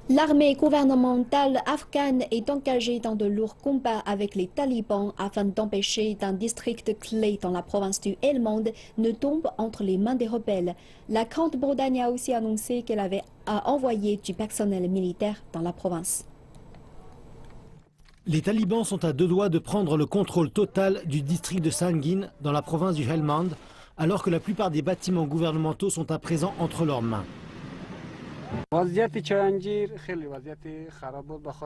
L'armée gouvernementale afghane est engagée dans de lourds combats avec les talibans afin d'empêcher qu'un district clé dans la province du Helmand ne tombe entre les mains des rebelles. La Grande-Bretagne a aussi annoncé qu'elle avait envoyé du personnel militaire dans la province. Les talibans sont à deux doigts de prendre le contrôle total du district de Sangin dans la province du Helmand, alors que la plupart des bâtiments gouvernementaux sont à présent entre leurs mains.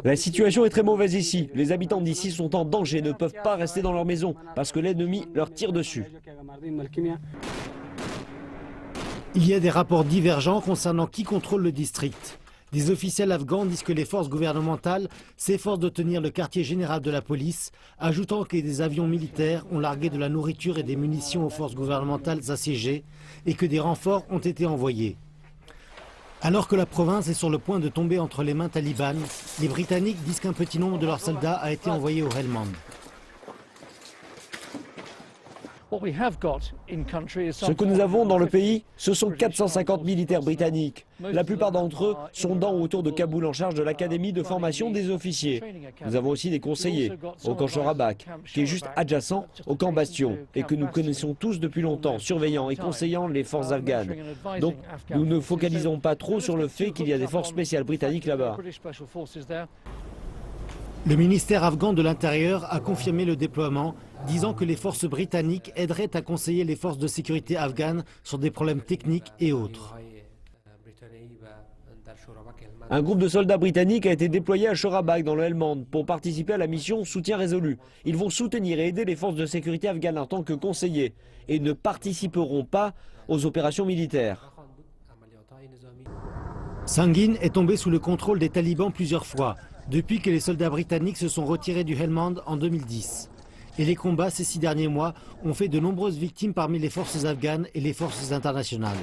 La situation est très mauvaise ici. Les habitants d'ici sont en danger et ne peuvent pas rester dans leur maison parce que l'ennemi leur tire dessus. Il y a des rapports divergents concernant qui contrôle le district. Des officiels afghans disent que les forces gouvernementales s'efforcent de tenir le quartier général de la police, ajoutant que des avions militaires ont largué de la nourriture et des munitions aux forces gouvernementales assiégées et que des renforts ont été envoyés. Alors que la province est sur le point de tomber entre les mains talibanes, les Britanniques disent qu'un petit nombre de leurs soldats a été envoyé au Helmand. Ce que nous avons dans le pays, ce sont 450 militaires britanniques. La plupart d'entre eux sont dans ou autour de Kaboul en charge de l'académie de formation des officiers. Nous avons aussi des conseillers au camp Chorabak, qui est juste adjacent au camp Bastion et que nous connaissons tous depuis longtemps, surveillant et conseillant les forces afghanes. Donc nous ne focalisons pas trop sur le fait qu'il y a des forces spéciales britanniques là-bas. Le ministère afghan de l'Intérieur a confirmé le déploiement, disant que les forces britanniques aideraient à conseiller les forces de sécurité afghanes sur des problèmes techniques et autres. Un groupe de soldats britanniques a été déployé à Chorabak dans le Helmand pour participer à la mission Soutien résolu. Ils vont soutenir et aider les forces de sécurité afghanes en tant que conseillers et ne participeront pas aux opérations militaires. Sangin est tombé sous le contrôle des talibans plusieurs fois, depuis que les soldats britanniques se sont retirés du Helmand en 2010. Et les combats ces 6 derniers mois ont fait de nombreuses victimes parmi les forces afghanes et les forces internationales.